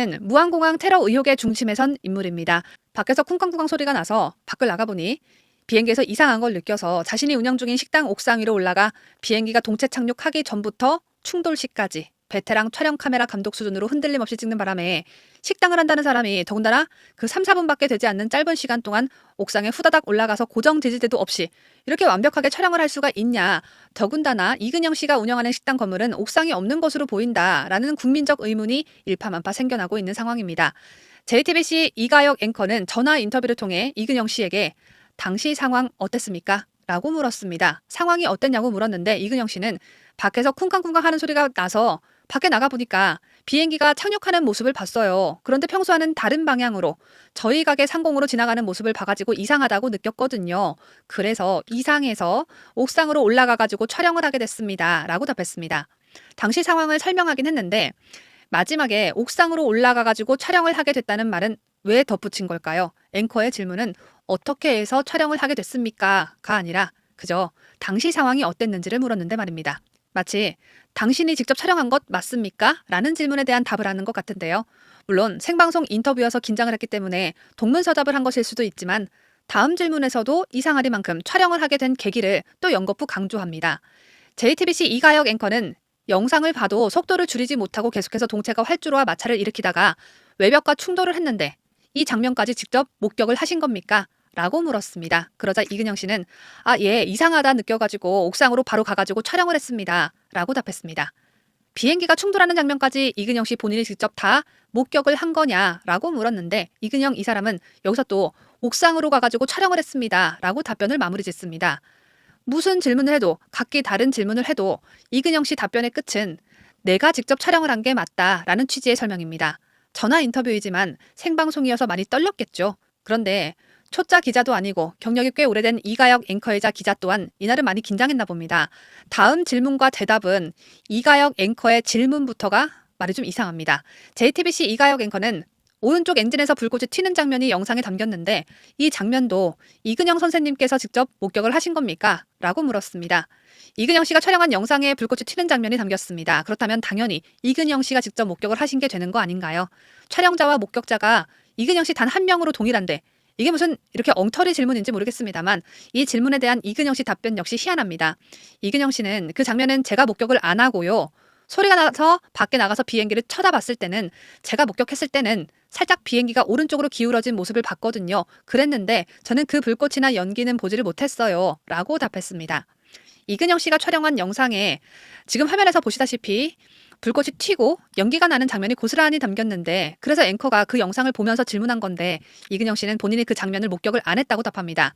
무안공항 테러 의혹의 중심에 선 인물입니다. 밖에서 쿵쾅쿵쾅 소리가 나서 밖을 나가보니 비행기에서 이상한 걸 느껴서 자신이 운영 중인 식당 옥상 위로 올라가 비행기가 동체 착륙하기 전부터 충돌 시까지 베테랑 촬영 카메라 감독 수준으로 흔들림 없이 찍는 바람에 식당을 한다는 사람이 더군다나 그 3, 4분밖에 되지 않는 짧은 시간 동안 옥상에 후다닥 올라가서 고정 지지대도 없이 이렇게 완벽하게 촬영을 할 수가 있냐. 더군다나 이근영 씨가 운영하는 식당 건물은 옥상이 없는 것으로 보인다라는 국민적 의문이 일파만파 생겨나고 있는 상황입니다. JTBC 이가혁 앵커는 전화 인터뷰를 통해 이근영 씨에게 당시 상황 어땠습니까? 라고 물었습니다. 상황이 어땠냐고 물었는데 이근영 씨는 밖에서 쿵쾅쿵쾅 하는 소리가 나서 밖에 나가보니까 비행기가 착륙하는 모습을 봤어요. 그런데 평소와는 다른 방향으로 저희 가게 상공으로 지나가는 모습을 봐가지고 이상하다고 느꼈거든요. 그래서 이상해서 옥상으로 올라가가지고 촬영을 하게 됐습니다. 라고 답했습니다. 당시 상황을 설명하긴 했는데 마지막에 옥상으로 올라가가지고 촬영을 하게 됐다는 말은 왜 덧붙인 걸까요? 앵커의 질문은 어떻게 해서 촬영을 하게 됐습니까? 가 아니라 그저 당시 상황이 어땠는지를 물었는데 말입니다. 마치 당신이 직접 촬영한 것 맞습니까? 라는 질문에 대한 답을 하는 것 같은데요. 물론 생방송 인터뷰여서 긴장을 했기 때문에 동문서답을 한 것일 수도 있지만 다음 질문에서도 이상하리만큼 촬영을 하게 된 계기를 또 연거푸 강조합니다. JTBC 이가혁 앵커는 영상을 봐도 속도를 줄이지 못하고 계속해서 동체가 활주로와 마찰을 일으키다가 외벽과 충돌을 했는데 이 장면까지 직접 목격을 하신 겁니까? 라고 물었습니다. 그러자 이근영 씨는 예, 이상하다 느껴가지고 옥상으로 바로 가가지고 촬영을 했습니다. 라고 답했습니다. 비행기가 충돌하는 장면까지 이근영 씨 본인이 직접 다 목격을 한 거냐라고 물었는데 이근영 이 사람은 여기서 또 옥상으로 가가지고 촬영을 했습니다. 라고 답변을 마무리 짓습니다. 무슨 질문을 해도 각기 다른 질문을 해도 이근영 씨 답변의 끝은 내가 직접 촬영을 한 게 맞다라는 취지의 설명입니다. 전화 인터뷰이지만 생방송이어서 많이 떨렸겠죠. 그런데 초짜 기자도 아니고 경력이 꽤 오래된 이가혁 앵커이자 기자 또한 이날은 많이 긴장했나 봅니다. 다음 질문과 대답은 이가혁 앵커의 질문부터가 말이 좀 이상합니다. JTBC 이가혁 앵커는 오른쪽 엔진에서 불꽃이 튀는 장면이 영상에 담겼는데 이 장면도 이근영 선생님께서 직접 목격을 하신 겁니까? 라고 물었습니다. 이근영 씨가 촬영한 영상에 불꽃이 튀는 장면이 담겼습니다. 그렇다면 당연히 이근영 씨가 직접 목격을 하신 게 되는 거 아닌가요? 촬영자와 목격자가 이근영 씨 단 한 명으로 동일한데 이게 무슨 이렇게 엉터리 질문인지 모르겠습니다만 이 질문에 대한 이근영 씨 답변 역시 희한합니다. 이근영 씨는 그 장면은 제가 목격을 안 하고요. 소리가 나서 밖에 나가서 비행기를 쳐다봤을 때는 제가 목격했을 때는 살짝 비행기가 오른쪽으로 기울어진 모습을 봤거든요. 그랬는데 저는 그 불꽃이나 연기는 보지를 못했어요. 라고 답했습니다. 이근영 씨가 촬영한 영상에 지금 화면에서 보시다시피 불꽃이 튀고 연기가 나는 장면이 고스란히 담겼는데 그래서 앵커가 그 영상을 보면서 질문한 건데 이근영 씨는 본인이 그 장면을 목격을 안 했다고 답합니다.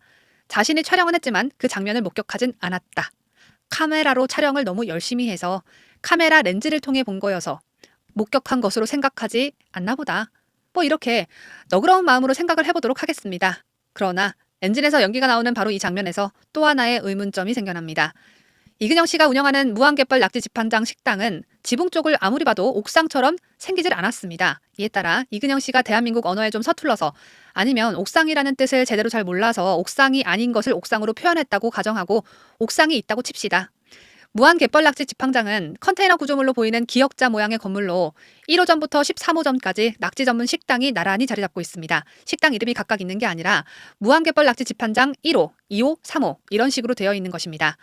자신이 촬영은 했지만 그 장면을 목격하진 않았다. 카메라로 촬영을 너무 열심히 해서 카메라 렌즈를 통해 본 거여서 목격한 것으로 생각하지 않나 보다. 뭐 이렇게 너그러운 마음으로 생각을 해보도록 하겠습니다. 그러나 엔진에서 연기가 나오는 바로 이 장면에서 또 하나의 의문점이 생겨납니다. 이근영 씨가 운영하는 무한갯벌 낙지 집한장 식당은 지붕 쪽을 아무리 봐도 옥상처럼 생기질 않았습니다. 이에 따라 이근영 씨가 대한민국 언어에 좀 서툴러서 아니면 옥상이라는 뜻을 제대로 잘 몰라서 옥상이 아닌 것을 옥상으로 표현했다고 가정하고 옥상이 있다고 칩시다. 무한갯벌 낙지 집항장은 컨테이너 구조물로 보이는 기역자 모양의 건물로 1호점부터 13호점까지 낙지 전문 식당이 나란히 자리 잡고 있습니다. 식당 이름이 각각 있는 게 아니라 무한갯벌 낙지 집한장 1호, 2호, 3호 이런 식으로 되어 있는 것입니다.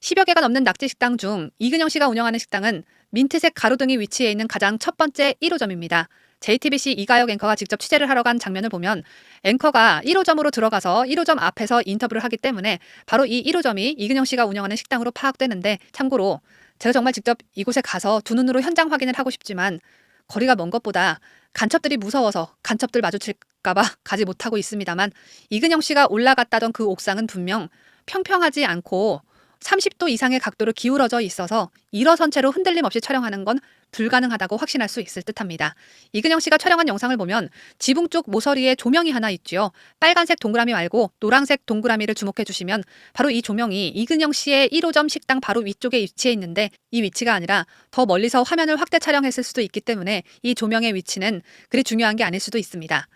10여 개가 넘는 낙지 식당 중 이근영 씨가 운영하는 식당은 민트색 가로등이 위치해 있는 가장 첫 번째 1호점입니다. JTBC 이가혁 앵커가 직접 취재를 하러 간 장면을 보면 앵커가 1호점으로 들어가서 1호점 앞에서 인터뷰를 하기 때문에 바로 이 1호점이 이근영 씨가 운영하는 식당으로 파악되는데 참고로 제가 정말 직접 이곳에 가서 두 눈으로 현장 확인을 하고 싶지만 거리가 먼 것보다 간첩들이 무서워서 간첩들 마주칠까봐 가지 못하고 있습니다만 이근영 씨가 올라갔다던 그 옥상은 분명 평평하지 않고 30도 이상의 각도로 기울어져 있어서 일어선 채로 흔들림 없이 촬영하는 건 불가능하다고 확신할 수 있을 듯합니다. 이근영 씨가 촬영한 영상을 보면 지붕 쪽 모서리에 조명이 하나 있죠. 빨간색 동그라미 말고 노란색 동그라미를 주목해 주시면 바로 이 조명이 이근영 씨의 1호점 식당 바로 위쪽에 위치해 있는데 이 위치가 아니라 더 멀리서 화면을 확대 촬영했을 수도 있기 때문에 이 조명의 위치는 그리 중요한 게 아닐 수도 있습니다.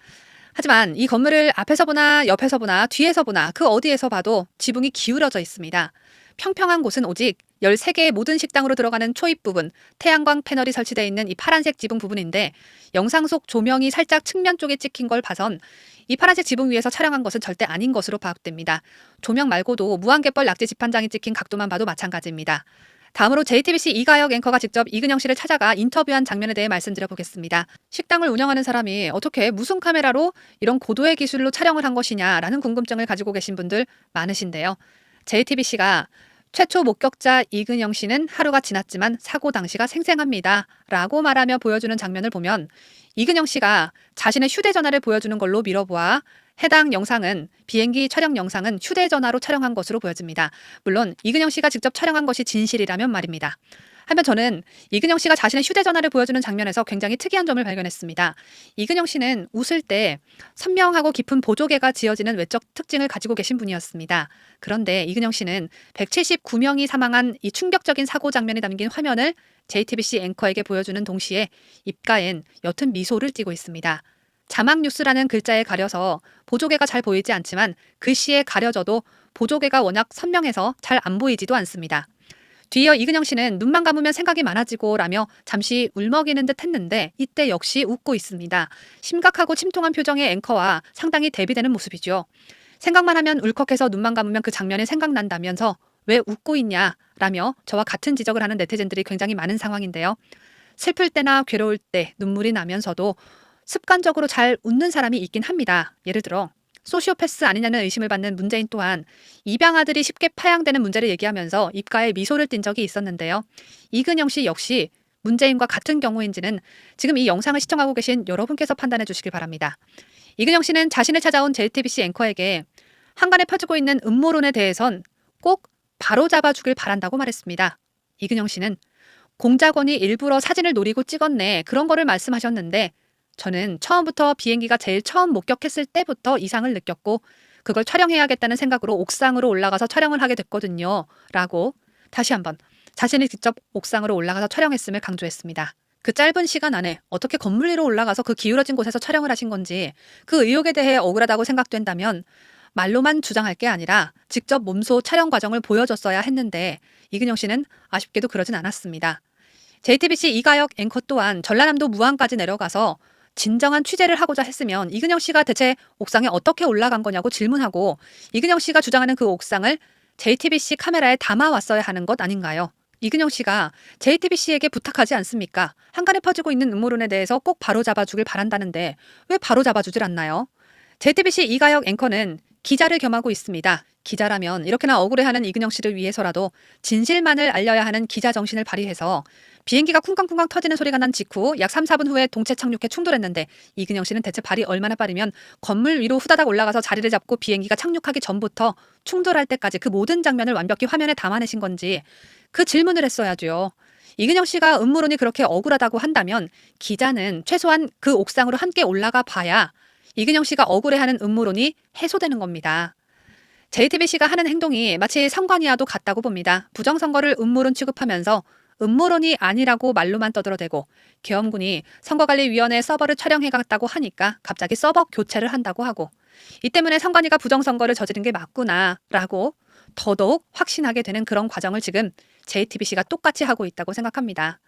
하지만 이 건물을 앞에서 보나 옆에서 보나 뒤에서 보나 그 어디에서 봐도 지붕이 기울어져 있습니다. 평평한 곳은 오직 13개의 모든 식당으로 들어가는 초입 부분, 태양광 패널이 설치되어 있는 이 파란색 지붕 부분인데 영상 속 조명이 살짝 측면 쪽에 찍힌 걸 봐선 이 파란색 지붕 위에서 촬영한 것은 절대 아닌 것으로 파악됩니다. 조명 말고도 무한갯벌 낙지 지판장이 찍힌 각도만 봐도 마찬가지입니다. 다음으로 JTBC 이가혁 앵커가 직접 이근영 씨를 찾아가 인터뷰한 장면에 대해 말씀드려 보겠습니다. 식당을 운영하는 사람이 어떻게 무슨 카메라로 이런 고도의 기술로 촬영을 한 것이냐라는 궁금증을 가지고 계신 분들 많으신데요. JTBC가 최초 목격자 이근영 씨는 하루가 지났지만 사고 당시가 생생합니다. 라고 말하며 보여주는 장면을 보면 이근영 씨가 자신의 휴대전화를 보여주는 걸로 미뤄보아 해당 영상은 비행기 촬영 영상은 휴대전화로 촬영한 것으로 보여집니다. 물론 이근영 씨가 직접 촬영한 것이 진실이라면 말입니다. 하지만 저는 이근영 씨가 자신의 휴대전화를 보여주는 장면에서 굉장히 특이한 점을 발견했습니다. 이근영 씨는 웃을 때 선명하고 깊은 보조개가 지어지는 외적 특징을 가지고 계신 분이었습니다. 그런데 이근영 씨는 179명이 사망한 이 충격적인 사고 장면이 담긴 화면을 JTBC 앵커에게 보여주는 동시에 입가엔 옅은 미소를 띠고 있습니다. 자막 뉴스라는 글자에 가려서 보조개가 잘 보이지 않지만 글씨에 가려져도 보조개가 워낙 선명해서 잘 안 보이지도 않습니다. 뒤이어 이근영 씨는 눈만 감으면 생각이 많아지고 라며 잠시 울먹이는 듯 했는데 이때 역시 웃고 있습니다. 심각하고 침통한 표정의 앵커와 상당히 대비되는 모습이죠. 생각만 하면 울컥해서 눈만 감으면 그 장면이 생각난다면서 왜 웃고 있냐 라며 저와 같은 지적을 하는 네티즌들이 굉장히 많은 상황인데요. 슬플 때나 괴로울 때 눈물이 나면서도 습관적으로 잘 웃는 사람이 있긴 합니다. 예를 들어 소시오패스 아니냐는 의심을 받는 문재인 또한 입양아들이 쉽게 파양되는 문제를 얘기하면서 입가에 미소를 띈 적이 있었는데요. 이근영 씨 역시 문재인과 같은 경우인지는 지금 이 영상을 시청하고 계신 여러분께서 판단해 주시길 바랍니다. 이근영 씨는 자신을 찾아온 JTBC 앵커에게 한간에 펴지고 있는 음모론에 대해선 꼭 바로잡아주길 바란다고 말했습니다. 이근영 씨는 공작원이 일부러 사진을 노리고 찍었네 그런 거를 말씀하셨는데 저는 처음부터 비행기가 제일 처음 목격했을 때부터 이상을 느꼈고 그걸 촬영해야겠다는 생각으로 옥상으로 올라가서 촬영을 하게 됐거든요. 라고 다시 한번 자신이 직접 옥상으로 올라가서 촬영했음을 강조했습니다. 그 짧은 시간 안에 어떻게 건물 위로 올라가서 그 기울어진 곳에서 촬영을 하신 건지 그 의혹에 대해 억울하다고 생각된다면 말로만 주장할 게 아니라 직접 몸소 촬영 과정을 보여줬어야 했는데 이근영 씨는 아쉽게도 그러진 않았습니다. JTBC 이가혁 앵커 또한 전라남도 무안까지 내려가서 진정한 취재를 하고자 했으면 이근영 씨가 대체 옥상에 어떻게 올라간 거냐고 질문하고 이근영 씨가 주장하는 그 옥상을 JTBC 카메라에 담아왔어야 하는 것 아닌가요? 이근영 씨가 JTBC에게 부탁하지 않습니까? 한간에 퍼지고 있는 음모론에 대해서 꼭 바로잡아주길 바란다는데 왜 바로잡아주질 않나요? JTBC 이가혁 앵커는 기자를 겸하고 있습니다. 기자라면 이렇게나 억울해하는 이근영 씨를 위해서라도 진실만을 알려야 하는 기자 정신을 발휘해서 비행기가 쿵쾅쿵쾅 터지는 소리가 난 직후 약 3, 4분 후에 동체 착륙해 충돌했는데 이근영 씨는 대체 발이 얼마나 빠르면 건물 위로 후다닥 올라가서 자리를 잡고 비행기가 착륙하기 전부터 충돌할 때까지 그 모든 장면을 완벽히 화면에 담아내신 건지 그 질문을 했어야죠. 이근영 씨가 음모론이 그렇게 억울하다고 한다면 기자는 최소한 그 옥상으로 함께 올라가 봐야 이근영 씨가 억울해하는 음모론이 해소되는 겁니다. JTBC가 하는 행동이 마치 선관위와도 같다고 봅니다. 부정선거를 음모론 취급하면서 음모론이 아니라고 말로만 떠들어대고 계엄군이 선거관리위원회 서버를 촬영해갔다고 하니까 갑자기 서버 교체를 한다고 하고 이 때문에 선관위가 부정선거를 저지른 게 맞구나 라고 더더욱 확신하게 되는 그런 과정을 지금 JTBC가 똑같이 하고 있다고 생각합니다.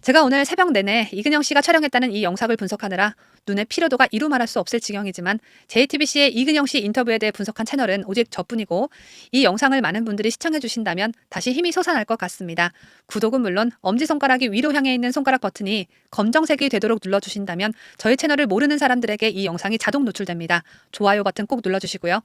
제가 오늘 새벽 내내 이근영 씨가 촬영했다는 이 영상을 분석하느라 눈의 피로도가 이루 말할 수 없을 지경이지만 JTBC의 이근영 씨 인터뷰에 대해 분석한 채널은 오직 저뿐이고 이 영상을 많은 분들이 시청해 주신다면 다시 힘이 솟아날 것 같습니다. 구독은 물론 엄지손가락이 위로 향해 있는 손가락 버튼이 검정색이 되도록 눌러주신다면 저희 채널을 모르는 사람들에게 이 영상이 자동 노출됩니다. 좋아요 버튼 꼭 눌러주시고요.